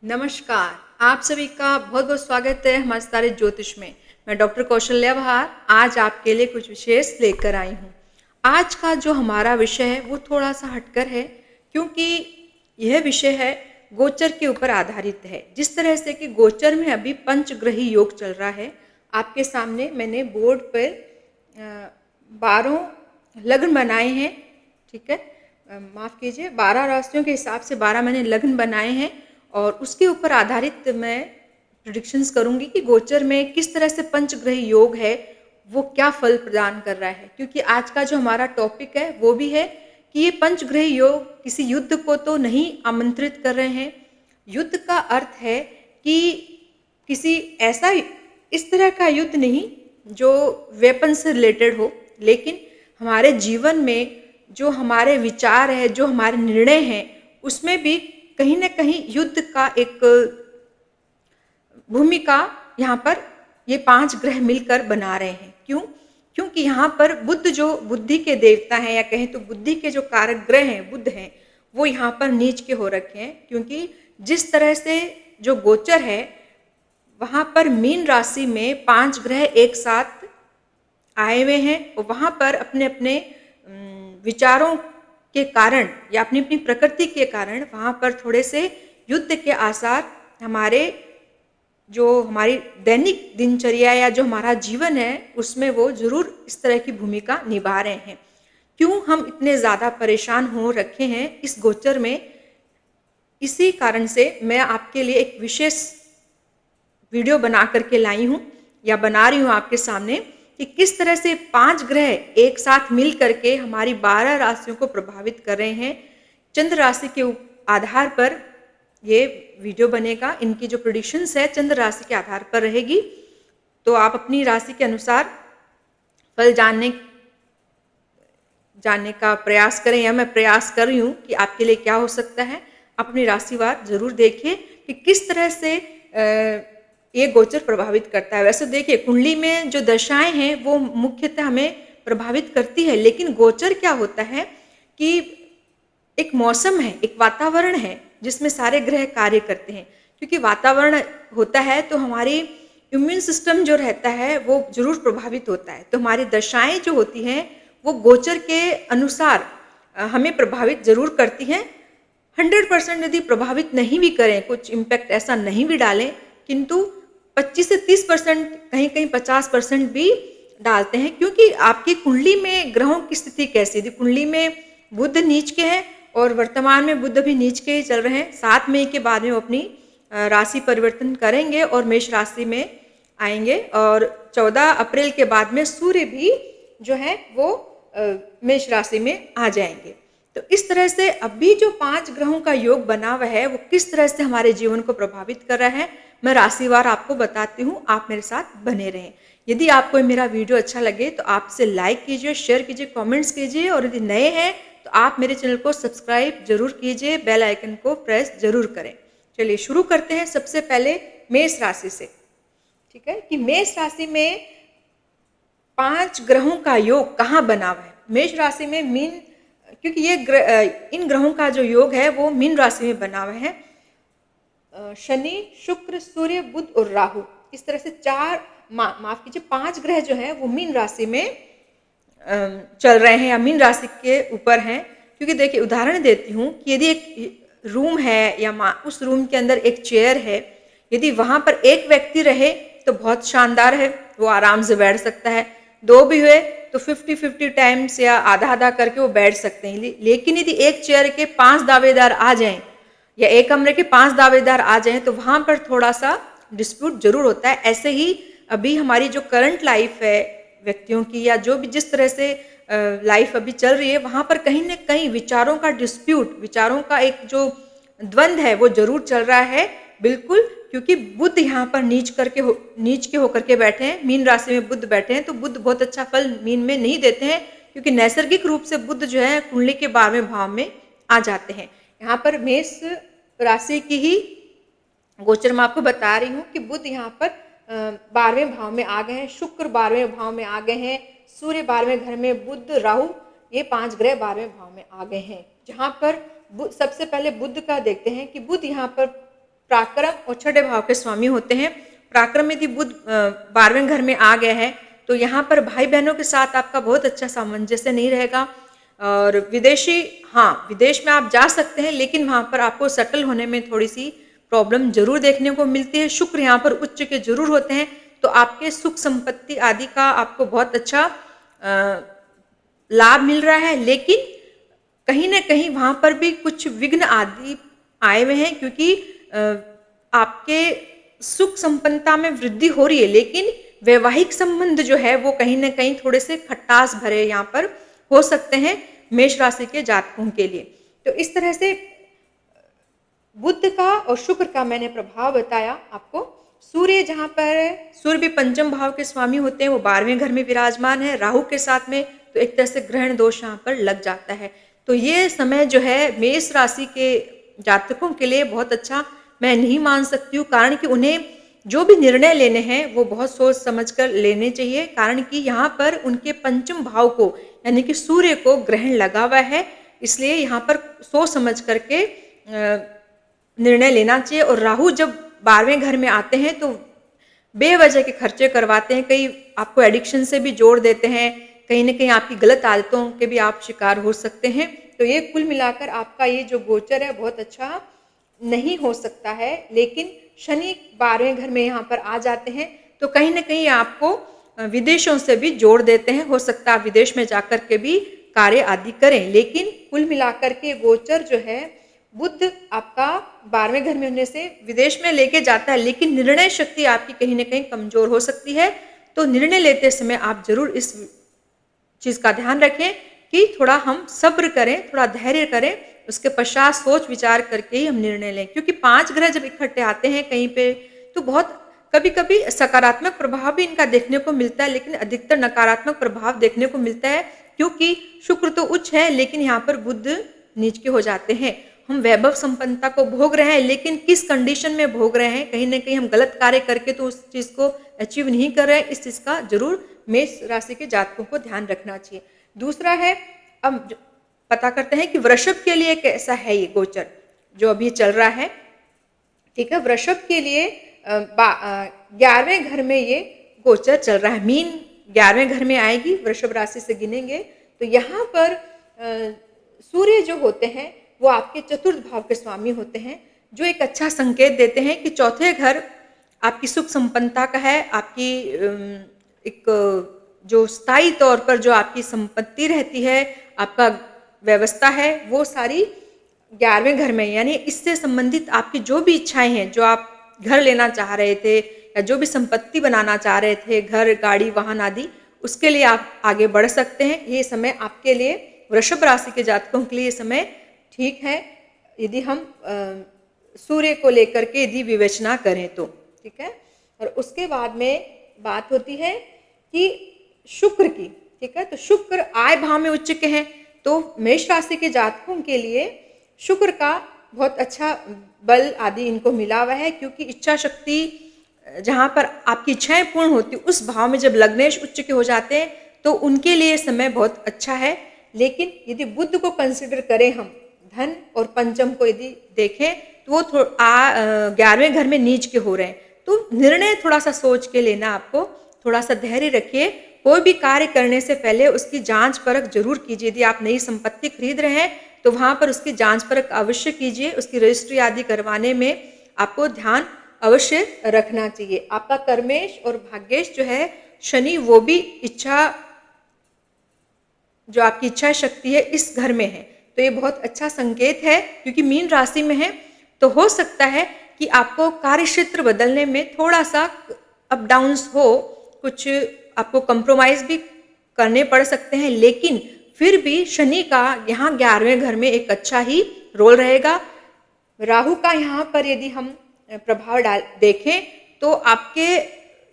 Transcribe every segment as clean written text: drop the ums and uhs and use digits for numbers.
नमस्कार। आप सभी का बहुत बहुत स्वागत है हमारे सारे ज्योतिष में। मैं डॉक्टर कौशल्या बहार आज आपके लिए कुछ विशेष लेकर आई हूँ। आज का जो हमारा विषय है वो थोड़ा सा हटकर है, क्योंकि यह विषय है गोचर के ऊपर आधारित है। जिस तरह से कि गोचर में अभी पंचग्रही योग चल रहा है, आपके सामने मैंने बोर्ड पर 12 लग्न बनाए हैं। ठीक है, माफ़ कीजिए, 12 राशियों के हिसाब से 12 मैंने लग्न बनाए हैं और उसके ऊपर आधारित मैं प्रिडिक्शंस करूंगी कि गोचर में किस तरह से पंचग्रही योग है वो क्या फल प्रदान कर रहा है। क्योंकि आज का जो हमारा टॉपिक है वो भी है कि ये पंचग्रही योग किसी युद्ध को तो नहीं आमंत्रित कर रहे हैं। युद्ध का अर्थ है कि किसी ऐसा इस तरह का युद्ध नहीं जो वेपन से रिलेटेड हो, लेकिन हमारे जीवन में जो हमारे विचार है, जो हमारे निर्णय हैं, उसमें भी कहीं ना कहीं युद्ध का एक भूमिका यहाँ पर ये 5 ग्रह मिलकर बना रहे हैं। क्यों? क्योंकि यहाँ पर बुध जो बुद्धि के देवता हैं, या कहें तो बुद्धि के जो कारक ग्रह हैं, बुध हैं, वो यहाँ पर नीच के हो रखे हैं। क्योंकि जिस तरह से जो गोचर है वहाँ पर मीन राशि में 5 ग्रह एक साथ आए हुए हैं और वहाँ पर अपने अपने विचारों के कारण या अपनी अपनी प्रकृति के कारण वहाँ पर थोड़े से युद्ध के आसार हमारे जो हमारी दैनिक दिनचर्या या जो हमारा जीवन है उसमें वो जरूर इस तरह की भूमिका निभा रहे हैं। क्यों हम इतने ज़्यादा परेशान हो रखे हैं इस गोचर में? इसी कारण से मैं आपके लिए एक विशेष वीडियो बना करके लाई हूँ या बना रही हूँ आपके सामने कि किस तरह से 5 ग्रह एक साथ मिल करके हमारी 12 राशियों को प्रभावित कर रहे हैं। चंद्र राशि के आधार पर ये वीडियो बनेगा। इनकी जो प्रेडिक्शंस है चंद्र राशि के आधार पर रहेगी, तो आप अपनी राशि के अनुसार फल जानने का प्रयास करें, या मैं प्रयास कर रही हूँ कि आपके लिए क्या हो सकता है। अपनी राशिवार जरूर देखिए कि किस तरह से ये गोचर प्रभावित करता है। वैसे देखिए, कुंडली में जो दशाएं हैं वो मुख्यतः हमें प्रभावित करती है, लेकिन गोचर क्या होता है कि एक मौसम है, एक वातावरण है जिसमें सारे ग्रह कार्य करते हैं। क्योंकि वातावरण होता है तो हमारी इम्यून सिस्टम जो रहता है वो जरूर प्रभावित होता है। तो हमारी दशाएं जो होती हैं वो गोचर के अनुसार हमें प्रभावित जरूर करती हैं। 100% यदि प्रभावित नहीं भी करें, कुछ इम्पैक्ट ऐसा नहीं भी डालें, किंतु 25 से 30%, कहीं कहीं 50% भी डालते हैं। क्योंकि आपकी कुंडली में ग्रहों की स्थिति कैसी थी? कुंडली में बुध नीच के हैं और वर्तमान में बुध भी नीच के ही चल रहे हैं। 7 मई के बाद में वो अपनी राशि परिवर्तन करेंगे और मेष राशि में आएंगे, और 14 अप्रैल के बाद में सूर्य भी जो है वो मेष राशि में आ जाएंगे। तो इस तरह से अभी जो 5 ग्रहों का योग बना हुआ है वो किस तरह से हमारे जीवन को प्रभावित कर रहा है, मैं राशिवार आपको बताती हूँ। आप मेरे साथ बने रहें। यदि आपको मेरा वीडियो अच्छा लगे तो आप इसे लाइक कीजिए, शेयर कीजिए, कमेंट्स कीजिए, और यदि नए हैं तो आप मेरे चैनल को सब्सक्राइब जरूर कीजिए, बेल आइकन को प्रेस जरूर करें। चलिए शुरू करते हैं सबसे पहले मेष राशि से। ठीक है, कि मेष राशि में 5 ग्रहों का योग कहाँ बना हुआ है? मेष राशि में मीन, क्योंकि ये इन ग्रहों का जो योग है वो मीन राशि में बना हुआ है। शनि, शुक्र, सूर्य, बुध और राहु, इस तरह से माफ कीजिए 5 ग्रह जो है वो मीन राशि में चल रहे हैं या मीन राशि के ऊपर हैं। क्योंकि देखिए, उदाहरण देती हूँ कि यदि एक रूम है या उस रूम के अंदर एक चेयर है, यदि वहां पर एक व्यक्ति रहे तो बहुत शानदार है, वो आराम से बैठ सकता है। 2 भी हुए तो 50-50 टाइम्स या आधा आधा करके वो बैठ सकते हैं। लेकिन यदि एक चेयर के 5 दावेदार आ जाएं या एक कमरे के 5 दावेदार आ जाएं तो वहां पर थोड़ा सा डिस्प्यूट जरूर होता है। ऐसे ही अभी हमारी जो करंट लाइफ है व्यक्तियों की, या जो भी जिस तरह से लाइफ अभी चल रही है, वहां पर कहीं ना कहीं विचारों का डिस्प्यूट, विचारों का एक जो द्वंद्व है वो जरूर चल रहा है। बिल्कुल, क्योंकि बुध यहाँ पर नीच के होकर के बैठे हैं, मीन राशि में बुध बैठे हैं, तो बुध बहुत अच्छा फल मीन में नहीं देते हैं। क्योंकि नैसर्गिक रूप से बुध जो है कुंडली के 12वें भाव में आ जाते हैं। यहाँ पर मेष राशि की ही गोचर मैं आपको बता रही हूँ कि बुध यहाँ पर 12वें भाव में आ गए हैं, शुक्र 12वें भाव में आ गए हैं, सूर्य 12वें घर में, बुध, राहु, ये 5 ग्रह 12वें भाव में आ गए हैं। जहाँ पर सबसे पहले बुध का देखते हैं कि बुध यहाँ पर पराक्रम और छठे भाव के स्वामी होते हैं। पराक्रम में यदि बुध 12वें घर में आ गया है तो यहाँ पर भाई बहनों के साथ आपका बहुत अच्छा सामंजस्य नहीं रहेगा। और विदेशी, हाँ, विदेश में आप जा सकते हैं लेकिन वहाँ पर आपको सेटल होने में थोड़ी सी प्रॉब्लम जरूर देखने को मिलती है। शुक्र यहाँ पर उच्च के जरूर होते हैं तो आपके सुख संपत्ति आदि का आपको बहुत अच्छा लाभ मिल रहा है, लेकिन कहीं ना कहीं वहां पर भी कुछ विघ्न आदि आए हुए हैं, क्योंकि आपके सुख संपन्नता में वृद्धि हो रही है लेकिन वैवाहिक संबंध जो है वो कहीं ना कहीं थोड़े से खटास भरे यहाँ पर हो सकते हैं मेष राशि के जातकों के लिए। तो इस तरह से बुध का और शुक्र का मैंने प्रभाव बताया आपको। सूर्य जहाँ पर, सूर्य भी पंचम भाव के स्वामी होते हैं, वो 12वें घर में विराजमान है राहु के साथ में, तो एक तरह से ग्रहण दोष यहाँ पर लग जाता है। तो ये समय जो है मेष राशि के जातकों के लिए बहुत अच्छा मैं नहीं मान सकती हूँ, कारण कि उन्हें जो भी निर्णय लेने हैं वो बहुत सोच समझ कर लेने चाहिए, कारण कि यहाँ पर उनके पंचम भाव को यानी कि सूर्य को ग्रहण लगा हुआ है, इसलिए यहाँ पर सोच समझ करके निर्णय लेना चाहिए। और राहु जब 12वें घर में आते हैं तो बेवजह के खर्चे करवाते हैं, कई आपको एडिक्शन से भी जोड़ देते हैं, कहीं ना कहीं आपकी गलत आदतों के भी आप शिकार हो सकते हैं। तो ये कुल मिलाकर आपका ये जो गोचर है बहुत अच्छा नहीं हो सकता है। लेकिन शनि 12वें घर में यहाँ पर आ जाते हैं तो कहीं ना कहीं आपको विदेशों से भी जोड़ देते हैं, हो सकता है आप विदेश में जाकर के भी कार्य आदि करें। लेकिन कुल मिलाकर के गोचर जो है बुध आपका 12वें घर में होने से विदेश में लेके जाता है, लेकिन निर्णय शक्ति आपकी कहीं ना कहीं कमजोर हो सकती है। तो निर्णय लेते समय आप जरूर इस चीज का ध्यान रखें कि थोड़ा हम सब्र करें, थोड़ा धैर्य करें, उसके पश्चात सोच विचार करके ही हम निर्णय लें, क्योंकि 5 ग्रह जब इकट्ठे आते हैं कहीं पे तो बहुत कभी कभी सकारात्मक प्रभाव भी इनका देखने को मिलता है, लेकिन अधिकतर नकारात्मक प्रभाव देखने को मिलता है, क्योंकि शुक्र तो उच्च है लेकिन यहाँ पर बुध नीच के हो जाते हैं। हम वैभव संपन्नता को भोग रहे हैं लेकिन किस कंडीशन में भोग रहे हैं, कहीं ना कहीं हम गलत कार्य करके तो उस चीज को अचीव नहीं कर रहे हैं। इस चीज का जरूर मेष राशि के जातकों को ध्यान रखना चाहिए। दूसरा है, अब पता करते हैं कि वृषभ के लिए कैसा है ये गोचर जो अभी चल रहा है। ठीक है, वृषभ के लिए 11वें घर में ये गोचर चल रहा है। मीन 11वें घर में आएगी, वृषभ राशि से गिनेंगे तो यहाँ पर सूर्य जो होते हैं वो आपके चतुर्थ भाव के स्वामी होते हैं, जो एक अच्छा संकेत देते हैं कि चौथे घर आपकी सुख संपन्नता का है, आपकी एक जो स्थायी तौर पर जो आपकी संपत्ति रहती है, आपका व्यवस्था है, वो सारी 11वें घर में, यानी इससे संबंधित आपकी जो भी इच्छाएं हैं, जो आप घर लेना चाह रहे थे या जो भी संपत्ति बनाना चाह रहे थे, घर, गाड़ी, वाहन आदि, उसके लिए आप आगे बढ़ सकते हैं। ये समय आपके लिए, वृषभ राशि के जातकों के लिए ये समय ठीक है, यदि हम सूर्य को लेकर के यदि विवेचना करें तो। ठीक है, और उसके बाद में बात होती है कि शुक्र की। ठीक है, तो शुक्र आय भाव में उच्च के हैं, तो मेष राशि के जातकों के लिए शुक्र का बहुत अच्छा बल आदि इनको मिला हुआ है, क्योंकि इच्छा शक्ति जहाँ पर आपकी इच्छाएं पूर्ण होती उस भाव में जब लग्नेश उच्च के हो जाते हैं तो उनके लिए समय बहुत अच्छा है। लेकिन यदि बुध को कंसिडर करें, हम धन और पंचम को यदि देखें तो वो 11वें घर में नीच के हो रहे हैं, तो निर्णय थोड़ा सा सोच के लेना, आपको थोड़ा सा धैर्य रखिए। कोई भी कार्य करने से पहले उसकी जांच परख जरूर कीजिए। यदि आप नई संपत्ति खरीद रहे हैं तो वहां पर उसकी जांच परख अवश्य कीजिए, उसकी रजिस्ट्री आदि करवाने में आपको ध्यान अवश्य रखना चाहिए। आपका कर्मेश और भाग्येश जो है शनि, वो भी इच्छा, जो आपकी इच्छा शक्ति है इस घर में है, तो ये बहुत अच्छा संकेत है, क्योंकि मीन राशि में है। तो हो सकता है कि आपको कार्य क्षेत्र बदलने में थोड़ा सा अप डाउन्स हो, कुछ आपको कंप्रोमाइज भी करने पड़ सकते हैं, लेकिन फिर भी शनि का यहाँ 11वें घर में एक अच्छा ही रोल रहेगा। राहु का यहाँ पर यदि हम प्रभाव देखें तो आपके,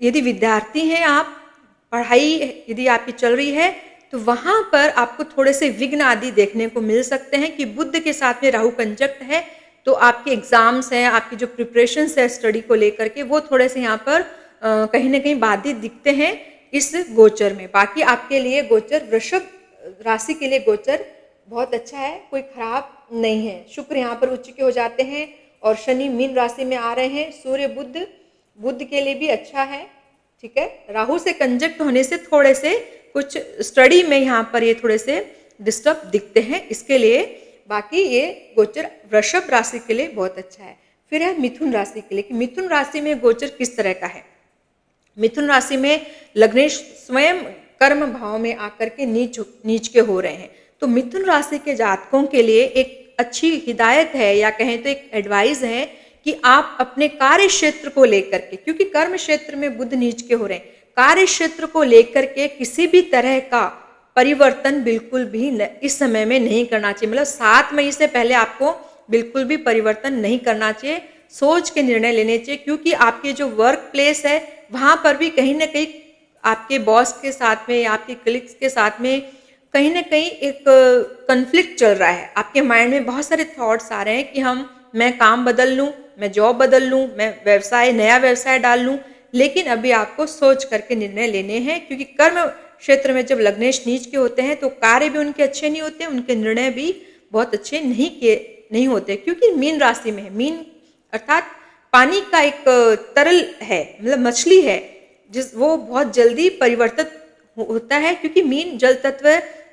यदि विद्यार्थी हैं आप, पढ़ाई यदि आपकी चल रही है तो वहां पर आपको थोड़े से विघ्न आदि देखने को मिल सकते हैं, कि बुध के साथ में राहु कंजक्ट है, तो आपके एग्जाम्स हैं, आपकी जो प्रिपरेशन है स्टडी को लेकर के, वो थोड़े से यहाँ पर कहीं ना कहीं बाधित दिखते हैं इस गोचर में। बाकी आपके लिए गोचर, वृषभ राशि के लिए गोचर बहुत अच्छा है, कोई खराब नहीं है। शुक्र यहाँ पर उच्च के हो जाते हैं और शनि मीन राशि में आ रहे हैं। सूर्य बुध के लिए भी अच्छा है, ठीक है। राहु से कंजक्ट होने से थोड़े से कुछ स्टडी में यहाँ पर ये थोड़े से डिस्टर्ब दिखते हैं, इसके लिए बाकी ये गोचर वृषभ राशि के लिए बहुत अच्छा है। फिर है मिथुन राशि के लिए कि मिथुन राशि में गोचर किस तरह का है। मिथुन राशि में लग्नेश स्वयं कर्म भाव में आकर के नीच के हो रहे हैं। तो मिथुन राशि के जातकों के लिए एक अच्छी हिदायत है या कहें तो एक एडवाइस है कि आप अपने कार्य क्षेत्र को लेकर के, क्योंकि कर्म क्षेत्र में बुध नीच के हो रहे हैं, कार्य क्षेत्र को लेकर के किसी भी तरह का परिवर्तन बिल्कुल भी इस समय में नहीं करना चाहिए। मतलब 7 मई से पहले आपको बिल्कुल भी परिवर्तन नहीं करना चाहिए, सोच के निर्णय लेने चाहिए, क्योंकि आपके जो वर्क प्लेस है वहां पर भी कहीं ना कहीं आपके बॉस के साथ में या आपके कलीग्स के साथ में कहीं ना कहीं एक कन्फ्लिक्ट चल रहा है। आपके माइंड में बहुत सारे थॉट्स आ रहे हैं कि मैं काम बदल लूं, मैं जॉब बदल लूं, मैं नया व्यवसाय डाल लूं, लेकिन अभी आपको सोच करके निर्णय लेने हैं, क्योंकि कर्म क्षेत्र में जब लग्नेश नीच के होते हैं तो कार्य भी उनके अच्छे नहीं होते, उनके निर्णय भी बहुत अच्छे नहीं होते, क्योंकि मीन राशि में है। मीन अर्थात पानी का एक तरल है, मतलब मछली है, वो बहुत जल्दी परिवर्तित होता है, क्योंकि मीन जल तत्व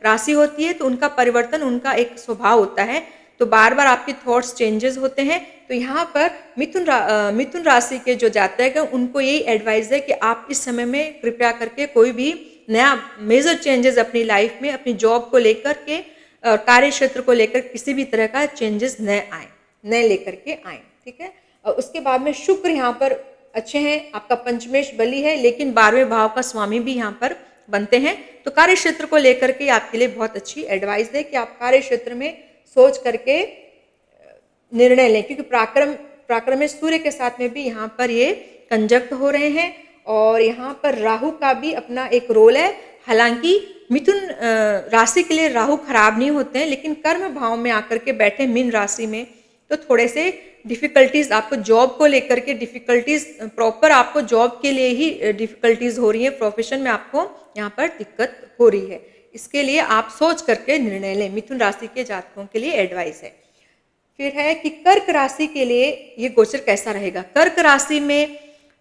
राशि होती है, तो उनका परिवर्तन उनका एक स्वभाव होता है, तो बार बार आपके थॉट्स चेंजेस होते हैं। तो यहाँ पर मिथुन राशि के जो जातक हैं उनको यही एडवाइस है कि आप इस समय में कृपया करके कोई भी नया मेजर चेंजेस अपनी लाइफ में, अपनी जॉब को लेकर के, कार्य क्षेत्र को लेकर किसी भी तरह का चेंजेस नए लेकर के आए, ठीक है। और उसके बाद में शुक्र यहाँ पर अच्छे हैं, आपका पंचमेश बली है, लेकिन 12वें भाव का स्वामी भी यहाँ पर बनते हैं, तो कार्य क्षेत्र को लेकर के आपके लिए बहुत अच्छी एडवाइस है कि आप कार्य क्षेत्र में सोच करके निर्णय लें, क्योंकि पराक्रम में सूर्य के साथ में भी यहाँ पर ये कंजक्ट हो रहे हैं, और यहाँ पर राहु का भी अपना एक रोल है। हालांकि मिथुन राशि के लिए राहु खराब नहीं होते हैं, लेकिन कर्म भाव में आकर के बैठे मीन राशि में, तो थोड़े से डिफिकल्टीज आपको जॉब को लेकर के डिफिकल्टीज, प्रॉपर आपको जॉब के लिए ही डिफिकल्टीज हो रही है, प्रोफेशन में आपको यहाँ पर दिक्कत हो रही है, इसके लिए आप सोच करके निर्णय लें। मिथुन राशि के जातकों के लिए एडवाइस है। फिर है कि कर्क राशि के लिए ये गोचर कैसा रहेगा। कर्क राशि में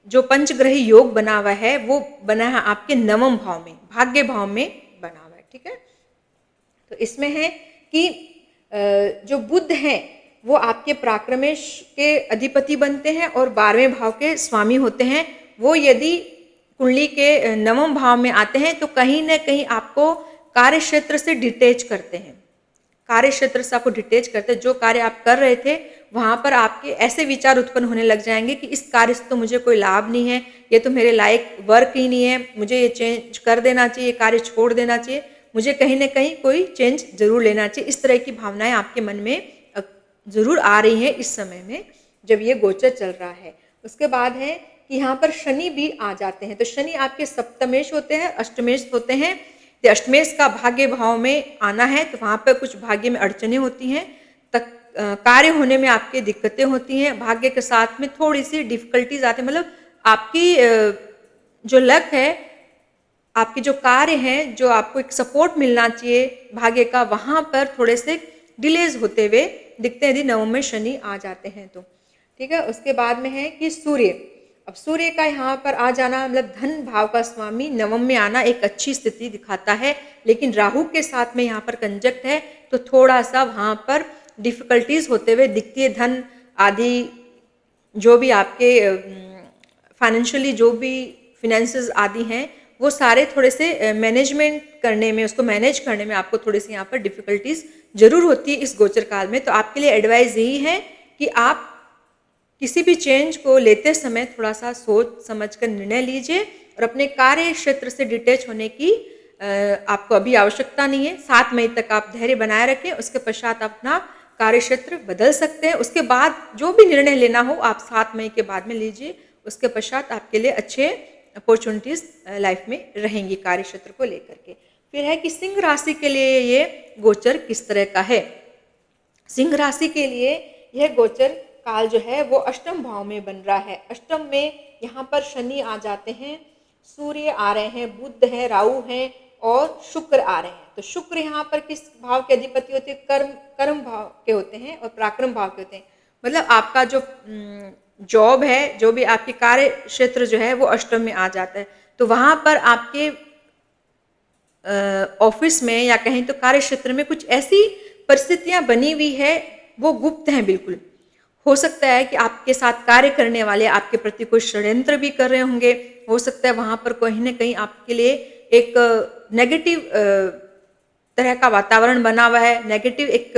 जो पंचग्रही योग बना हुआ है वो बना है आपके 9वें भाव में, भाग्य भाव में बना हुआ है, ठीक है। तो इसमें है कि जो बुध हैं वो आपके पराक्रमेश के अधिपति बनते हैं और 12वें भाव के स्वामी होते हैं। वो यदि कुंडली के 9वें भाव में आते हैं तो कहीं ना कहीं आपको कार्य क्षेत्र से डिटेच करते हैं, कार्य क्षेत्र से आपको डिटेच करते हैं। जो कार्य आप कर रहे थे वहां पर आपके ऐसे विचार उत्पन्न होने लग जाएंगे कि इस कार्य से तो मुझे कोई लाभ नहीं है, ये तो मेरे लायक वर्क ही नहीं है, मुझे ये चेंज कर देना चाहिए, कार्य छोड़ देना चाहिए, मुझे कहीं ना कहीं कोई चेंज जरूर लेना चाहिए। इस तरह की भावनाएं आपके मन में जरूर आ रही हैं इस समय में जब ये गोचर चल रहा है। उसके बाद है कि यहाँ पर शनि भी आ जाते हैं, तो शनि आपके सप्तमेश होते हैं, अष्टमेश होते हैं। तो अष्टमेश का भाग्य भाव में आना है तो वहां पर कुछ भाग्य में अड़चने होती हैं, कार्य होने में आपके दिक्कतें होती हैं, भाग्य के साथ में थोड़ी सी डिफिकल्टीज आती है। मतलब आपकी जो लक है, आपके जो कार्य हैं, जो आपको एक सपोर्ट मिलना चाहिए भाग्य का, वहां पर थोड़े से डिलेज होते हुए दिखते हैं यदि 9 में शनि आ जाते हैं तो, ठीक है। उसके बाद में है कि सूर्य, अब सूर्य का यहाँ पर आ जाना मतलब धन भाव का स्वामी 9 में आना एक अच्छी स्थिति दिखाता है, लेकिन राहु के साथ में यहाँ पर कंजक्ट है तो थोड़ा सा वहां पर डिफिकल्टीज होते हुए दिखती है। धन आदि जो भी आपके फाइनेंशियली जो भी फिनेंसेस आदि हैं वो सारे थोड़े से मैनेजमेंट करने में, उसको मैनेज करने में आपको थोड़ी सी यहाँ पर डिफिकल्टीज जरूर होती है इस गोचर काल में। तो आपके लिए एडवाइस यही है कि आप किसी भी चेंज को लेते समय थोड़ा सा सोच समझ कर निर्णय लीजिए और अपने कार्य क्षेत्र से डिटैच होने की आपको अभी आवश्यकता नहीं है। 7 मई तक आप धैर्य बनाए रखें, उसके पश्चात अपना कार्य क्षेत्र बदल सकते हैं। उसके बाद जो भी निर्णय लेना हो आप 7 मई के बाद में लीजिए, उसके पश्चात आपके लिए अच्छे अपॉर्चुनिटीज लाइफ में रहेंगी कार्य क्षेत्र को लेकर के। फिर है कि सिंह राशि के लिए ये गोचर किस तरह का है। सिंह राशि के लिए यह गोचर काल जो है वो अष्टम भाव में बन रहा है। अष्टम में यहाँ पर शनि आ जाते हैं, सूर्य आ रहे हैं, बुध है, राहु हैं और शुक्र आ रहे हैं। तो शुक्र यहाँ पर किस भाव के अधिपति होते हैं? कर्म भाव के होते हैं और पराक्रम भाव के होते हैं। मतलब आपका जो जॉब है, जो भी आपके कार्य क्षेत्र जो है वो अष्टम में आ जाता है। तो वहाँ पर आपके ऑफिस में या कहें तो कार्य क्षेत्र में कुछ ऐसी परिस्थितियां बनी हुई है, वो गुप्त हैं बिल्कुल। हो सकता है कि आपके साथ कार्य करने वाले आपके प्रति कोई षड्यंत्र भी कर रहे होंगे। हो सकता है वहां पर कहीं ना कहीं आपके लिए एक नेगेटिव तरह का वातावरण बना हुआ है, नेगेटिव एक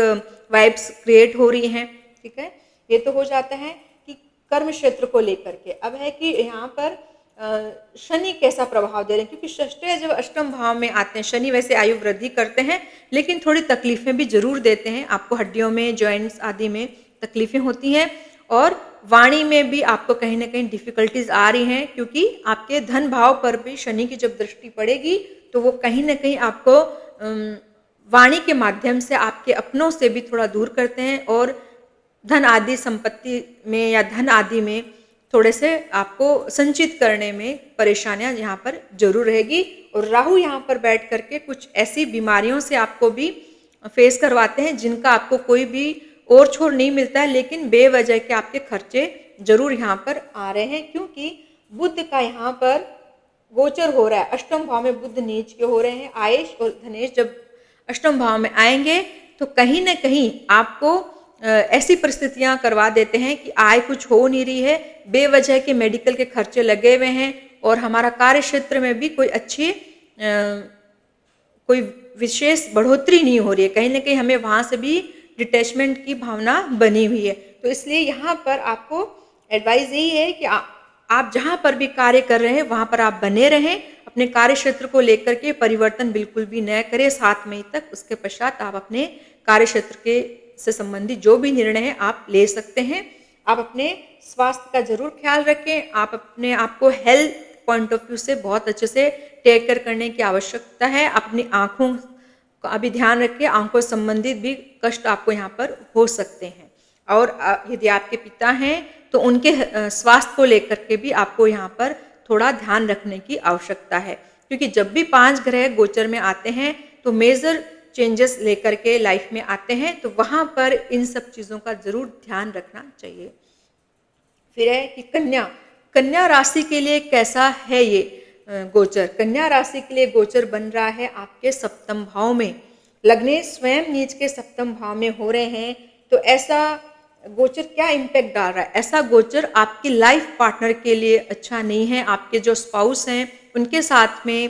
वाइब्स क्रिएट हो रही हैं। ठीक है, ये तो हो जाता है कि कर्म क्षेत्र को लेकर के। अब है कि यहाँ पर शनि कैसा प्रभाव दे रहे हैं, क्योंकि षष्ठे जब अष्टम भाव में आते हैं, शनि वैसे आयु वृद्धि करते हैं लेकिन थोड़ी तकलीफें भी जरूर देते हैं आपको, हड्डियों में, जॉइंट्स आदि में तकलीफें होती हैं, और वाणी में भी आपको कहीं ना कहीं डिफिकल्टीज आ रही हैं, क्योंकि आपके धन भाव पर भी शनि की जब दृष्टि पड़ेगी तो वो कहीं ना कहीं आपको वाणी के माध्यम से आपके अपनों से भी थोड़ा दूर करते हैं, और धन आदि संपत्ति में या धन आदि में थोड़े से आपको संचित करने में परेशानियां यहाँ पर जरूर रहेगी। और राहु यहाँ पर बैठ करके कुछ ऐसी बीमारियों से आपको भी फेस करवाते हैं जिनका आपको कोई भी और छोर नहीं मिलता है, लेकिन बेवजह के आपके खर्चे जरूर यहाँ पर आ रहे हैं, क्योंकि बुध का यहाँ पर गोचर हो रहा है। अष्टम भाव में बुध नीच के हो रहे हैं। आयेश और धनेश जब अष्टम भाव में आएंगे तो कहीं ना कहीं आपको ऐसी परिस्थितियां करवा देते हैं कि आय कुछ हो नहीं रही है, बेवजह के मेडिकल के खर्चे लगे हुए हैं, और हमारा कार्य क्षेत्र में भी कोई अच्छी कोई विशेष बढ़ोतरी नहीं हो रही है। कहीं ना कहीं हमें वहां से भी डिटैचमेंट की भावना बनी हुई है। तो इसलिए यहाँ पर आपको एडवाइस यही है कि आप जहां पर भी कार्य कर रहे हैं वहां पर आप बने रहें, अपने कार्य क्षेत्र को लेकर के परिवर्तन बिल्कुल भी न करें 7 मई तक। उसके पश्चात आप अपने कार्य क्षेत्र के से संबंधित जो भी निर्णय है आप ले सकते हैं। आप अपने स्वास्थ्य का जरूर ख्याल रखें। आप अपने आप को हेल्थ पॉइंट ऑफ व्यू से बहुत अच्छे से टेक केयर करने की आवश्यकता है। अपनी आंखों का भी ध्यान रखें, आंखों संबंधित भी कष्ट आपको यहाँ पर हो सकते हैं। और यदि आपके पिता हैं तो उनके स्वास्थ्य को लेकर के भी आपको यहाँ पर थोड़ा ध्यान रखने की आवश्यकता है, क्योंकि जब भी 5 ग्रह गोचर में आते हैं तो मेजर चेंजेस लेकर के लाइफ में आते हैं, तो वहां पर इन सब चीजों का जरूर ध्यान रखना चाहिए। फिर है कि कन्या, कन्या राशि के लिए कैसा है ये गोचर। कन्या राशि के लिए गोचर बन रहा है आपके सप्तम भाव में। लग्नेश स्वयं नीच के सप्तम भाव में हो रहे हैं, तो ऐसा गोचर क्या इम्पैक्ट डाल रहा है। ऐसा गोचर आपकी लाइफ पार्टनर के लिए अच्छा नहीं है, आपके जो स्पाउस हैं उनके साथ में,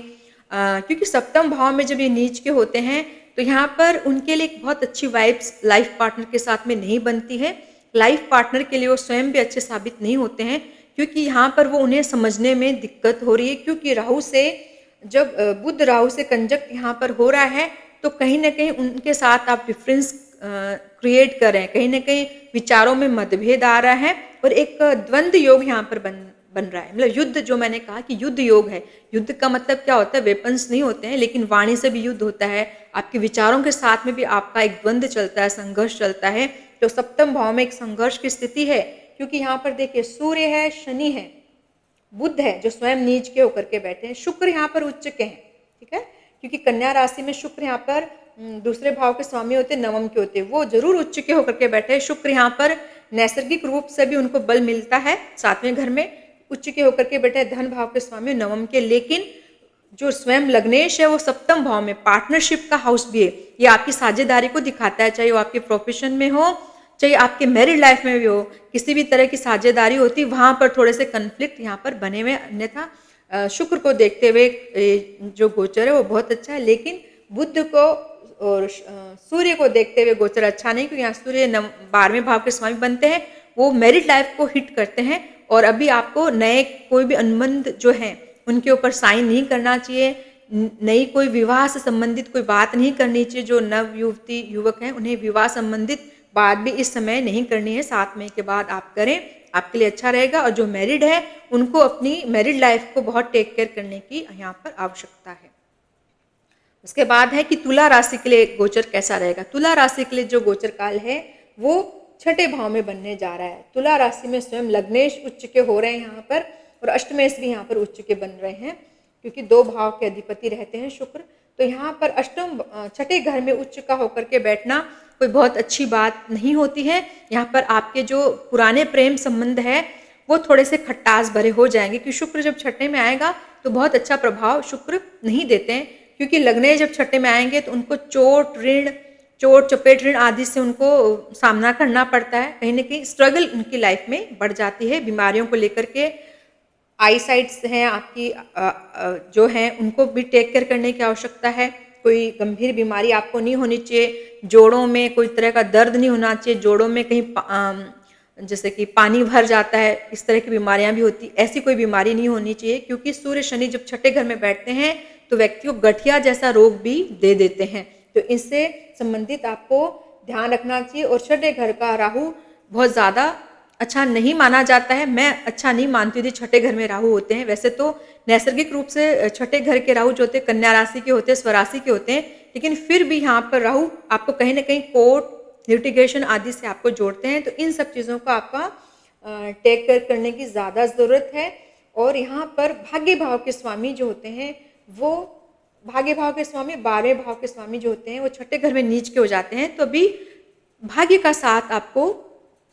क्योंकि सप्तम भाव में जब ये नीच के होते हैं तो यहाँ पर उनके लिए बहुत अच्छी वाइब्स लाइफ पार्टनर के साथ में नहीं बनती है। लाइफ पार्टनर के लिए वो स्वयं भी अच्छे साबित नहीं होते हैं, क्योंकि यहाँ पर वो उन्हें समझने में दिक्कत हो रही है। क्योंकि राहु से जब बुध राहु से कंजक्ट यहाँ पर हो रहा है तो कहीं ना कहीं उनके साथ आप डिफरेंस क्रिएट कर रहे हैं, कहीं ना कहीं विचारों में मतभेद आ रहा है, और एक द्वंद्व योग यहाँ पर बन रहा है। मतलब युद्ध, जो मैंने कहा कि युद्ध योग है, युद्ध का मतलब क्या होता है, वेपन्स नहीं होते हैं, लेकिन वाणी से भी युद्ध होता है, आपके विचारों के साथ में भी आपका एक द्वंद्व चलता है, संघर्ष चलता है। तो सप्तम भाव में एक संघर्ष की स्थिति है, क्योंकि यहाँ पर देखिए सूर्य है, शनि है, बुध है जो स्वयं नीच के होकर के बैठे हैं, शुक्र यहाँ पर उच्च के हैं। ठीक है, क्योंकि कन्या राशि में शुक्र यहाँ पर दूसरे भाव के स्वामी होते, नवम के होते, वो जरूर उच्च के होकर के बैठे हैं। शुक्र यहाँ पर नैसर्गिक रूप से भी उनको बल मिलता है, 7वें घर में उच्च के होकर के बैठे धन भाव के स्वामी नवम के, लेकिन जो स्वयं लग्नेश है वो सप्तम भाव में पार्टनरशिप का हाउस भी है। ये आपकी साझेदारी को दिखाता है, चाहे वो आपके प्रोफेशन में हो, चाहे आपके मैरिड लाइफ में भी हो, किसी भी तरह की साझेदारी होती, वहां पर थोड़े से कन्फ्लिक्ट यहाँ पर बने हुए। अन्यथा शुक्र को देखते हुए जो गोचर है वो बहुत अच्छा है, लेकिन बुध को और सूर्य को देखते हुए गोचर अच्छा नहीं, क्योंकि यहाँ सूर्य 12वें भाव के स्वामी बनते हैं, वो मैरिड लाइफ को हिट करते हैं। और अभी आपको नए कोई भी अनुबंध जो है उनके ऊपर साइन नहीं करना चाहिए, नई कोई विवाह से संबंधित कोई बात नहीं करनी चाहिए। जो नव युवती युवक हैं उन्हें विवाह संबंधित बात भी इस समय नहीं करनी है, 7 मई के बाद आप करें, आपके लिए अच्छा रहेगा। और जो मैरिड है उनको अपनी मैरिड लाइफ को बहुत टेक केयर करने की यहाँ पर आवश्यकता है। उसके बाद है कि तुला राशि के लिए गोचर कैसा रहेगा। तुला राशि के लिए जो गोचर काल है वो 6ठे भाव में बनने जा रहा है। तुला राशि में स्वयं लग्नेश उच्च के हो रहे हैं यहाँ पर, और अष्टमेश भी यहाँ पर उच्च के बन रहे हैं, क्योंकि 2 भाव के अधिपति रहते हैं शुक्र। तो यहाँ पर अष्टम 6ठे घर में उच्च का होकर के बैठना कोई बहुत अच्छी बात नहीं होती है। यहाँ पर आपके जो पुराने प्रेम संबंध है वो थोड़े से खट्टास भरे हो जाएंगे, क्योंकि शुक्र जब छठे में आएगा तो बहुत अच्छा प्रभाव शुक्र नहीं देते हैं, क्योंकि लग्न जब छठे में आएंगे तो उनको चोट चपेट ऋण आदि से उनको सामना करना पड़ता है। कहीं ना कहीं स्ट्रगल उनकी लाइफ में बढ़ जाती है, बीमारियों को लेकर के। आई साइट्स हैं आपकी जो हैं उनको भी टेक केयर करने की आवश्यकता है। कोई गंभीर बीमारी आपको नहीं होनी चाहिए, जोड़ों में कोई तरह का दर्द नहीं होना चाहिए, जोड़ों में कहीं जैसे कि पानी भर जाता है, इस तरह की बीमारियां भी होती, ऐसी कोई बीमारी नहीं होनी चाहिए, क्योंकि सूर्य शनि जब छठे घर में बैठते हैं तो व्यक्ति को गठिया जैसा रोग भी दे देते हैं। तो इससे संबंधित आपको ध्यान रखना चाहिए। और छठे घर का राहु बहुत ज़्यादा अच्छा नहीं माना जाता है। मैं अच्छा नहीं मानती यदि छठे घर में राहु होते हैं। वैसे तो नैसर्गिक रूप से छठे घर के राहु जो होते हैं कन्या राशि के होते हैं, स्वराशि के होते हैं, लेकिन फिर भी यहाँ पर राहु आपको कहीं ना कहीं कोर्ट लिटिगेशन आदि से आपको जोड़ते हैं। तो इन सब चीज़ों का आपका टेक केयर करने की ज़्यादा ज़रूरत है। और यहाँ पर भाग्य भाव के स्वामी जो होते हैं वो भाग्य भाव के स्वामी 12वें भाव के स्वामी जो होते हैं वो छठे घर में नीच के हो जाते हैं। तो अभी भाग्य का साथ आपको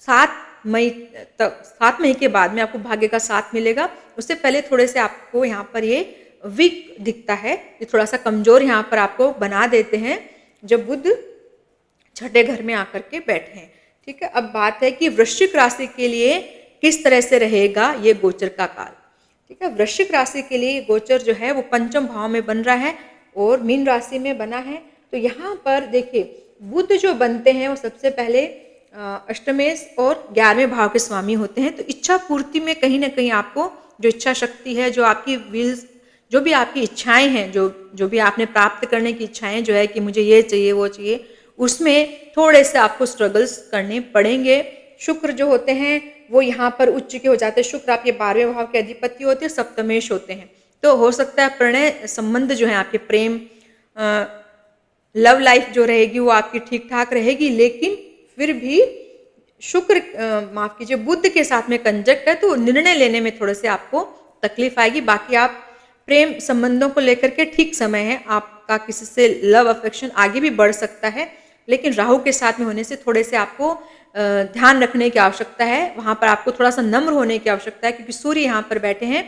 7 मई के बाद में आपको भाग्य का साथ मिलेगा। उससे पहले थोड़े से आपको यहाँ पर ये वीक दिखता है, ये थोड़ा सा कमजोर यहाँ पर आपको बना देते हैं जब बुध छठे घर में आकर के बैठे हैं। ठीक है, अब बात है कि वृश्चिक राशि के लिए किस तरह से रहेगा ये गोचर का काल। ठीक है, वृश्चिक राशि के लिए गोचर जो है वो पंचम भाव में बन रहा है और मीन राशि में बना है। तो यहाँ पर देखिए बुध जो बनते हैं वो सबसे पहले अष्टमेश और 11वें भाव के स्वामी होते हैं। तो इच्छा पूर्ति में कहीं ना कहीं आपको जो इच्छा शक्ति है, जो आपकी विल्स, जो भी आपकी इच्छाएं हैं, जो भी आपने प्राप्त करने की इच्छाएं जो है कि मुझे ये चाहिए वो चाहिए, उसमें थोड़े से आपको स्ट्रगल्स करने पड़ेंगे। शुक्र जो होते हैं वो यहाँ पर उच्च के हो जाते हैं। शुक्र आपके 12वें भाव के अधिपति होते हैं, सप्तमेश होते हैं। तो हो सकता है प्रणय संबंध जो है आपके प्रेम लव लाइफ जो रहेगी वो आपकी ठीक ठाक रहेगी, लेकिन फिर भी शुक्र माफ कीजिए बुध के साथ में कंजक्ट है तो निर्णय लेने में थोड़े से आपको तकलीफ आएगी। बाकी आप प्रेम संबंधों को लेकर के ठीक समय है, आपका किसी से लव अफेक्शन आगे भी बढ़ सकता है, लेकिन राहु के साथ में होने से थोड़े से आपको ध्यान रखने की आवश्यकता है। वहाँ पर आपको थोड़ा सा नम्र होने की आवश्यकता है, क्योंकि सूर्य यहाँ पर बैठे हैं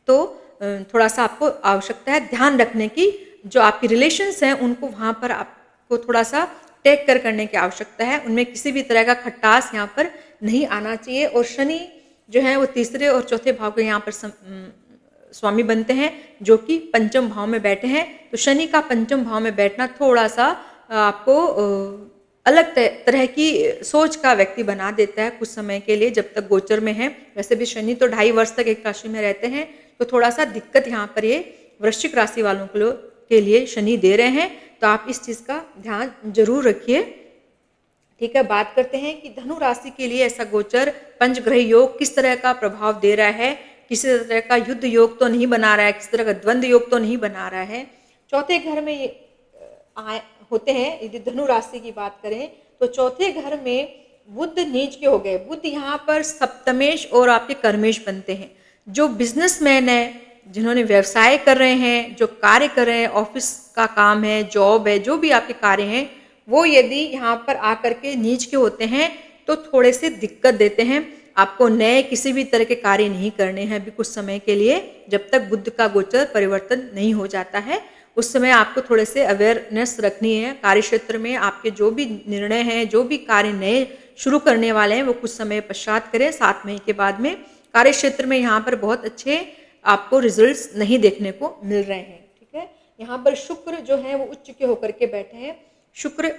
तो थोड़ा सा आपको आवश्यकता है ध्यान रखने की। जो आपके रिलेशंस हैं उनको वहाँ पर आपको थोड़ा सा टेक केयर करने की आवश्यकता है, उनमें किसी भी तरह का खट्टास यहाँ पर नहीं आना चाहिए। और शनि जो है वो तीसरे और चौथे भाव के यहाँ पर स्वामी बनते हैं, जो कि पंचम भाव में बैठे हैं। तो शनि का पंचम भाव में बैठना थोड़ा सा आपको अलग तरह की सोच का व्यक्ति बना देता है कुछ समय के लिए, जब तक गोचर में है। वैसे भी शनि तो 2.5 वर्ष तक एक राशि में रहते हैं, तो थोड़ा सा दिक्कत यहाँ पर ये वृश्चिक राशि वालों के लिए शनि दे रहे हैं, तो आप इस चीज़ का ध्यान जरूर रखिए। ठीक है, बात करते हैं कि धनु राशि के लिए ऐसा गोचर पंचग्रह योग किस तरह का प्रभाव दे रहा है। किसी तरह का युद्ध योग तो नहीं बना रहा है, किसी तरह का द्वंद्व योग तो नहीं बना रहा है। चौथे घर में ये होते हैं, यदि धनु राशि की बात करें तो चौथे घर में बुध नीच के हो गए। बुध यहाँ पर सप्तमेश और आपके कर्मेश बनते हैं। जो बिजनेसमैन है, जिन्होंने व्यवसाय कर रहे हैं, जो कार्य कर रहे हैं, ऑफिस का काम है, जॉब है, जो भी आपके कार्य हैं, वो यदि यहाँ पर आकर के नीच के होते हैं तो थोड़े से दिक्कत देते हैं। आपको नए किसी भी तरह के कार्य नहीं करने हैं अभी कुछ समय के लिए, जब तक बुध का गोचर परिवर्तन नहीं हो जाता है। उस समय आपको थोड़े से अवेयरनेस रखनी है। कार्य क्षेत्र में आपके जो भी निर्णय हैं, जो भी कार्य नए शुरू करने वाले हैं, वो कुछ समय पश्चात करें। 7 मई के बाद में कार्य क्षेत्र में यहाँ पर बहुत अच्छे आपको रिजल्ट्स नहीं देखने को मिल रहे हैं। ठीक है, यहाँ पर शुक्र जो है वो उच्च के होकर के बैठे हैं। शुक्र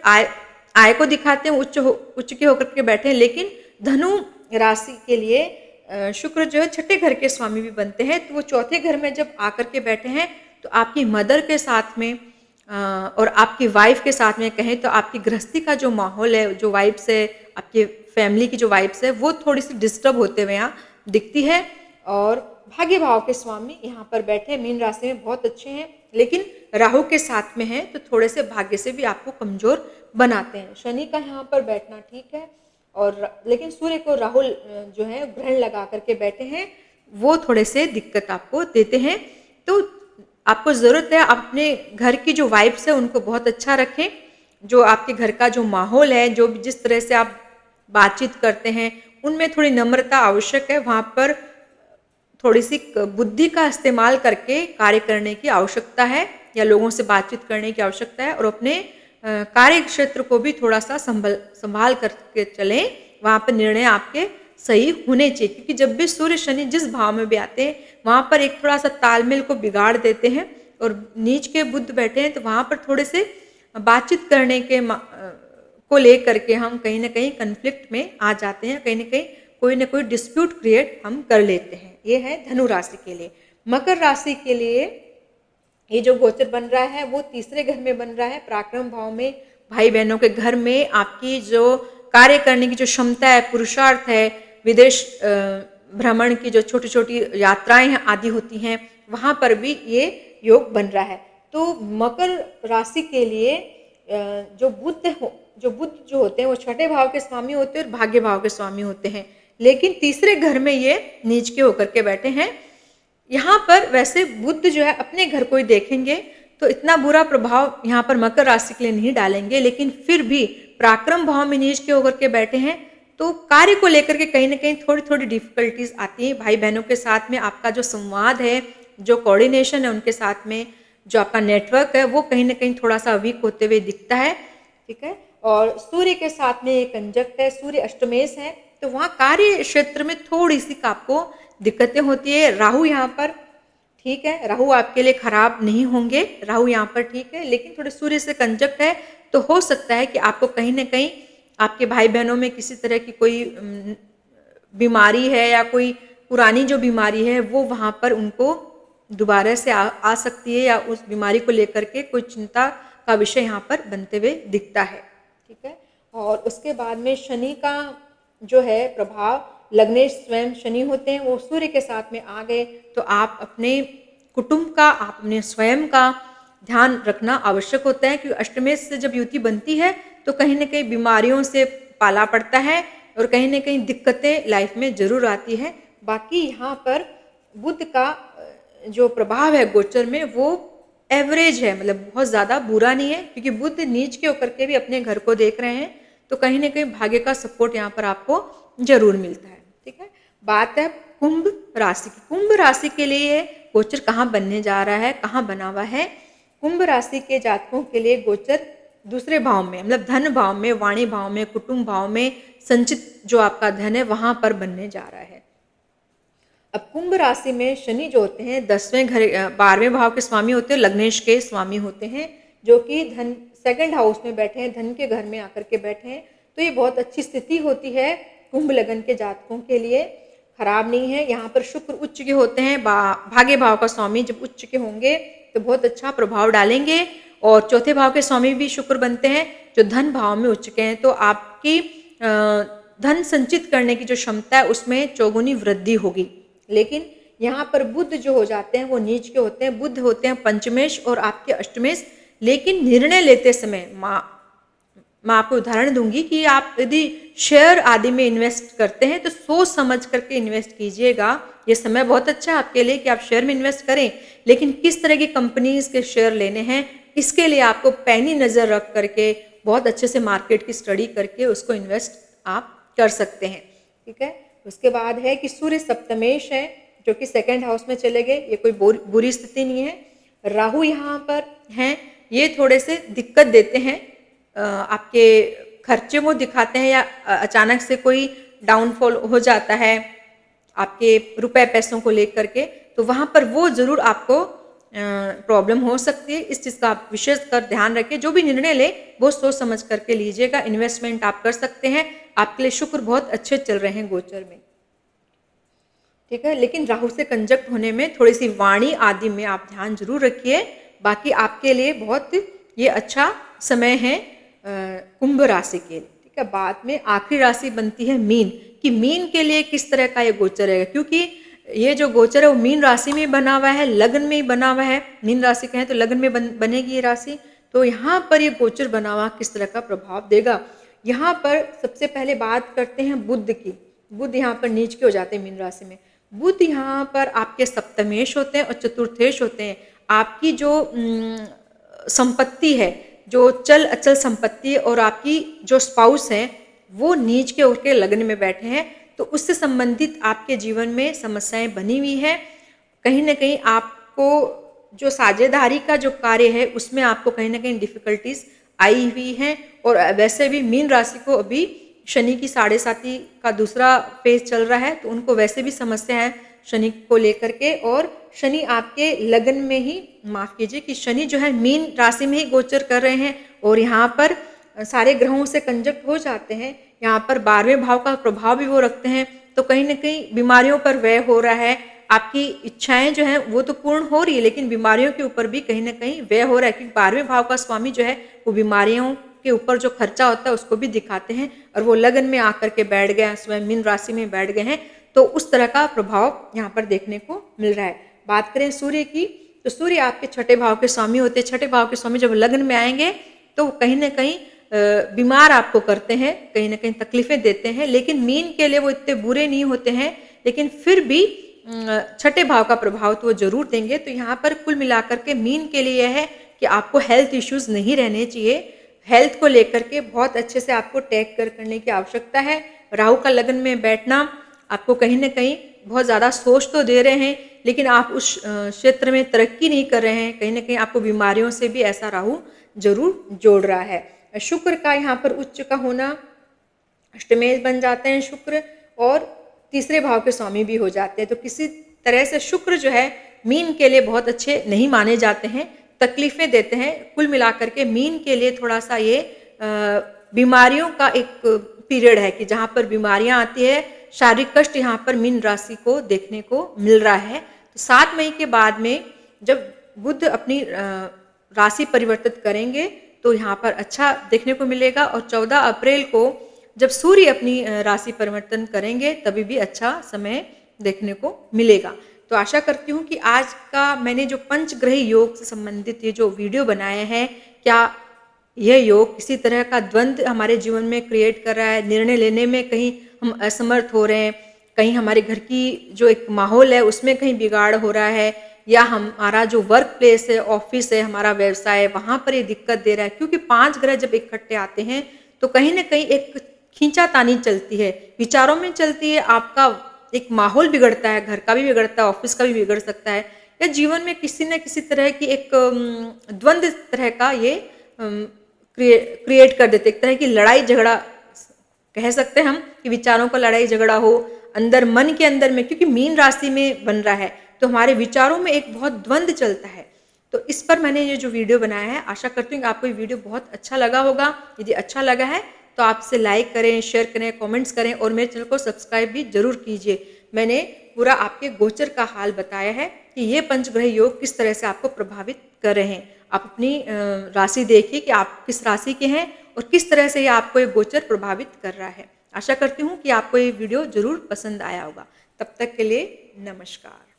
आय को दिखाते हैं, उच्च के होकर के बैठे हैं, लेकिन धनु राशि के लिए शुक्र जो है छठे घर के स्वामी भी बनते हैं। तो वो चौथे घर में जब आकर के बैठे हैं तो आपकी मदर के साथ में और आपकी वाइफ के साथ में कहें तो आपकी गृहस्थी का जो माहौल है, जो वाइब्स है, आपके फैमिली की जो वाइब्स है, वो थोड़ी सी डिस्टर्ब होते हुए यहाँ दिखती है। और भाग्य भाव के स्वामी यहाँ पर बैठे मीन राशि में बहुत अच्छे हैं, लेकिन राहु के साथ में है तो थोड़े से भाग्य से भी आपको कमजोर बनाते हैं। शनि का यहाँ पर बैठना ठीक है, और लेकिन सूर्य को राहु जो है ग्रहण लगा करके बैठे हैं, वो थोड़े से दिक्कत आपको देते हैं। तो आपको ज़रूरत है अपने घर की जो वाइब्स है उनको बहुत अच्छा रखें। जो आपके घर का जो माहौल है, जो जिस तरह से आप बातचीत करते हैं, उनमें थोड़ी नम्रता आवश्यक है। वहाँ पर थोड़ी-सी बुद्धि का इस्तेमाल करके कार्य करने की आवश्यकता है या लोगों से बातचीत करने की आवश्यकता है और अपने कार्य क्षेत्र को भी थोड़ा-सा संभाल करके चलें। वहाँ पर निर्णय आपके सही होने चाहिए, क्योंकि जब भी सूर्य शनि जिस भाव में भी आते हैं, वहाँ पर एक थोड़ा-सा तालमेल को बिगाड़ देते हैं और नीच के बुध बैठे हैं, तो वहाँ पर थोड़े से बातचीत करने के को लेकर के हम कहीं न कहीं कॉन्फ्लिक्ट में आ जाते हैं, कहीं न कहीं कोई न कोई डिस्प्यूट क्रिएट हम कर लेते हैं। ये है धनु राशि के लिए। मकर राशि के लिए ये जो गोचर बन रहा है वो तीसरे घर में बन रहा है, पराक्रम भाव में, भाई बहनों के घर में। आपकी जो कार्य करने की जो क्षमता है, पुरुषार्थ है, विदेश भ्रमण की जो छोटी-छोटी यात्राएं हैं आदि होती हैं, वहाँ पर भी ये योग बन रहा है। तो मकर राशि के लिए जो बुध जो होते हैं वो छठे भाव के स्वामी होते हैं और भाग्य भाव के स्वामी होते हैं, लेकिन तीसरे घर में ये नीच के होकर के बैठे हैं। यहाँ पर वैसे बुध जो है अपने घर को ही देखेंगे तो इतना बुरा प्रभाव यहाँ पर मकर राशि के लिए नहीं डालेंगे, लेकिन फिर भी पराक्रम भाव में नीच के होकर के बैठे हैं तो कार्य को लेकर के कहीं ना कहीं थोड़ी थोड़ी डिफिकल्टीज आती हैं। भाई बहनों के साथ में आपका जो संवाद है, जो कोऑर्डिनेशन है उनके साथ में, जो आपका नेटवर्क है वो कहीं ना कहीं थोड़ा सा वीक होते हुए दिखता है। ठीक है, और सूर्य के साथ में ये कंजक्ट है, सूर्य अष्टमेश है, तो वहाँ कार्य क्षेत्र में थोड़ी सी आपको दिक्कतें होती है। राहु यहाँ पर ठीक है, राहु आपके लिए खराब नहीं होंगे, राहु यहाँ पर ठीक है, लेकिन थोड़े सूर्य से कंजक्ट है तो हो सकता है कि आपको कहीं ना कहीं आपके भाई बहनों में किसी तरह की कोई बीमारी है या कोई पुरानी जो बीमारी है वो वहाँ पर उनको दोबारा से आ सकती है, या उस बीमारी को लेकर के कोई चिंता का विषय यहाँ पर बनते हुए दिखता है। ठीक है, और उसके बाद में शनि का जो है प्रभाव, लग्नेश स्वयं शनि होते हैं, वो सूर्य के साथ में आ गए तो आप अपने कुटुंब का, आप अपने स्वयं का ध्यान रखना आवश्यक होता है, क्योंकि अष्टमेश से जब युति बनती है तो कहीं ना कहीं बीमारियों से पाला पड़ता है और कहीं ना कहीं दिक्कतें लाइफ में जरूर आती है। बाकी यहाँ पर बुध का जो प्रभाव है गोचर में वो एवरेज है, मतलब बहुत ज़्यादा बुरा नहीं है, क्योंकि बुध नीच के होकर के भी अपने घर को देख रहे हैं तो कहीं ना कहीं भाग्य का सपोर्ट यहाँ पर आपको जरूर मिलता है। ठीक है, बात है कुंभ राशि की। कुंभ राशि के लिए गोचर कहाँ बनने जा रहा है, कहाँ बना हुआ है? कुंभ राशि के जातकों के लिए गोचर दूसरे भाव में, मतलब धन भाव में, वाणी भाव में, कुटुंब भाव में, संचित जो आपका धन है वहां पर बनने जा रहा है। अब कुंभ राशि में शनि जो होते हैं 10वें घर 12वें भाव के स्वामी होते हैं, लग्नेश के स्वामी होते हैं, जो कि धन सेकंड हाउस में बैठे हैं, धन के घर में आकर के बैठे हैं, तो ये बहुत अच्छी स्थिति होती है कुंभ लगन के जातकों के लिए, खराब नहीं है। यहाँ पर शुक्र उच्च के होते हैं, भाग्य भाव का स्वामी जब उच्च के होंगे तो बहुत अच्छा प्रभाव डालेंगे, और चौथे भाव के स्वामी भी शुक्र बनते हैं जो धन भाव में उच्च के हैं, तो आपकी धन संचित करने की जो क्षमता है उसमें चौगुनी वृद्धि होगी। लेकिन यहाँ पर बुध जो हो जाते हैं वो नीच के होते हैं, बुध होते हैं पंचमेश और आपके अष्टमेश, लेकिन निर्णय लेते समय मैं आपको उदाहरण दूंगी कि आप यदि शेयर आदि में इन्वेस्ट करते हैं तो सोच समझ करके इन्वेस्ट कीजिएगा। ये समय बहुत अच्छा है आपके लिए कि आप शेयर में इन्वेस्ट करें, लेकिन किस तरह की कंपनीज के शेयर लेने हैं इसके लिए आपको पैनी नज़र रख करके बहुत अच्छे से मार्केट की स्टडी करके उसको इन्वेस्ट आप कर सकते हैं। ठीक है, उसके बाद है कि सूर्य सप्तमेश है जो कि सेकंड हाउस में चले गए, ये कोई बुरी स्थिति नहीं है। राहु यहाँ पर हैं, ये थोड़े से दिक्कत देते हैं, आपके खर्चे वो दिखाते हैं, या अचानक से कोई डाउनफॉल हो जाता है आपके रुपए पैसों को लेकर के, तो वहाँ पर वो जरूर आपको प्रॉब्लम हो सकती है। इस चीज़ का आप विशेष कर ध्यान रखें, जो भी निर्णय ले वो सोच समझ करके लीजिएगा। इन्वेस्टमेंट आप कर सकते हैं, आपके लिए शुक्र बहुत अच्छे चल रहे हैं गोचर में। ठीक है, लेकिन राहु से कंजक्ट होने में थोड़ी सी वाणी आदि में आप ध्यान जरूर रखिए। बाकी आपके लिए बहुत ये अच्छा समय है कुंभ राशि के लिए। ठीक है, बाद में आखिरी राशि बनती है मीन, कि मीन के लिए किस तरह का ये गोचर है, क्योंकि ये जो गोचर है वो मीन राशि में बना हुआ है, लग्न में बना हुआ है। मीन राशि कहें तो लग्न में बनेगी ये राशि, तो यहाँ पर ये गोचर बना हुआ किस तरह का प्रभाव देगा। यहाँ पर सबसे पहले बात करते हैं बुध की। बुध यहाँ पर नीच के हो जाते हैं मीन राशि में। बुध यहाँ पर आपके सप्तमेश होते हैं और चतुर्थेश होते हैं। आपकी जो संपत्ति है, जो चल अचल संपत्ति और आपकी जो स्पाउस है वो नीच के होकर लग्न में बैठे हैं, तो उससे संबंधित आपके जीवन में समस्याएं बनी हुई हैं। कहीं ना कहीं आपको जो साझेदारी का जो कार्य है उसमें आपको कहीं ना कहीं डिफिकल्टीज आई हुई हैं। और वैसे भी मीन राशि को अभी शनि की 7.5 का दूसरा फेज चल रहा है, तो उनको वैसे भी समस्या है शनि को लेकर के। और शनि आपके लगन में ही, माफ कीजिए कि शनि जो है मीन राशि में ही गोचर कर रहे हैं और यहाँ पर सारे ग्रहों से कंजक्ट हो जाते हैं। यहाँ पर 12वें भाव का प्रभाव भी वो रखते हैं, तो कहीं ना कहीं बीमारियों पर व्यय हो रहा है। आपकी इच्छाएं जो हैं वो तो पूर्ण हो रही है, लेकिन बीमारियों के ऊपर भी कहीं ना कहीं व्यय हो रहा है, क्योंकि 12वें भाव का स्वामी जो है वो बीमारियों के ऊपर जो खर्चा होता है उसको भी दिखाते हैं। और वो लगन में आकर के बैठ गए, स्वयं मीन राशि में बैठ गए हैं, तो उस तरह का प्रभाव यहाँ पर देखने को मिल रहा है। बात करें सूर्य की, तो सूर्य आपके छठे भाव के स्वामी होते हैं। छठे भाव के स्वामी जब लग्न में आएंगे तो कहीं ना कहीं बीमार आपको करते हैं, कहीं ना कहीं तकलीफें देते हैं, लेकिन मीन के लिए वो इतने बुरे नहीं होते हैं, लेकिन फिर भी छठे भाव का प्रभाव तो वो जरूर देंगे। तो यहाँ पर कुल मिलाकर के मीन के लिए यह है कि आपको हेल्थ इश्यूज नहीं रहने चाहिए। हेल्थ को लेकर के बहुत अच्छे से आपको टेक केयर करने की आवश्यकता है। राहु का लगन में बैठना आपको कहीं ना कहीं बहुत ज़्यादा सोच तो दे रहे हैं, लेकिन आप उस क्षेत्र में तरक्की नहीं कर रहे हैं। कहीं ना कहीं आपको बीमारियों से भी ऐसा राहु जरूर जोड़ रहा है। शुक्र का यहाँ पर उच्च का होना, अष्टमेश बन जाते हैं शुक्र और तीसरे भाव के स्वामी भी हो जाते हैं, तो किसी तरह से शुक्र जो है मीन के लिए बहुत अच्छे नहीं माने जाते हैं, तकलीफें देते हैं। कुल मिलाकर के मीन के लिए थोड़ा सा ये बीमारियों का एक पीरियड है कि जहाँ पर बीमारियां आती है, शारीरिक कष्ट यहाँ पर मीन राशि को देखने को मिल रहा है। तो 7 मई के बाद में जब बुध अपनी राशि परिवर्तित करेंगे तो यहाँ पर अच्छा देखने को मिलेगा, और 14 अप्रैल को जब सूर्य अपनी राशि परिवर्तन करेंगे तभी भी अच्छा समय देखने को मिलेगा। तो आशा करती हूँ कि आज का मैंने जो पंचग्रही योग से संबंधित ये जो वीडियो बनाया है, क्या यह योग किसी तरह का द्वंद्व हमारे जीवन में क्रिएट कर रहा है, निर्णय लेने में कहीं हम असमर्थ हो रहे हैं, कहीं हमारे घर की जो एक माहौल है उसमें कहीं बिगाड़ हो रहा है, या हमारा जो वर्क प्लेस है, ऑफिस है, हमारा व्यवसाय है, वहाँ पर ये दिक्कत दे रहा है। क्योंकि 5 ग्रह जब इकट्ठे आते हैं तो कहीं ना कहीं एक खींचातानी चलती है, विचारों में चलती है, आपका एक माहौल बिगड़ता है, घर का भी बिगड़ता है, ऑफिस का भी बिगड़ सकता है, या जीवन में किसी न किसी तरह की एक द्वंद्व तरह का ये क्रिएट कर देते, एक तरह की लड़ाई झगड़ा कह सकते हैं हम, कि विचारों का लड़ाई झगड़ा हो अंदर मन के अंदर में, क्योंकि मीन राशि में बन रहा है तो हमारे विचारों में एक बहुत द्वंद्व चलता है। तो इस पर मैंने ये जो वीडियो बनाया है, आशा करती हूँ कि आपको ये वीडियो बहुत अच्छा लगा होगा। यदि अच्छा लगा है तो आप इसे लाइक करें, शेयर करें, कमेंट्स करें और मेरे चैनल को सब्सक्राइब भी जरूर कीजिए। मैंने पूरा आपके गोचर का हाल बताया है कि ये पंचग्रह योग किस तरह से आपको प्रभावित कर रहे हैं। आप अपनी राशि देखिए कि आप किस राशि के हैं और किस तरह से ये आपको ये गोचर प्रभावित कर रहा है। आशा करती हूँ कि आपको ये वीडियो जरूर पसंद आया होगा। तब तक के लिए नमस्कार।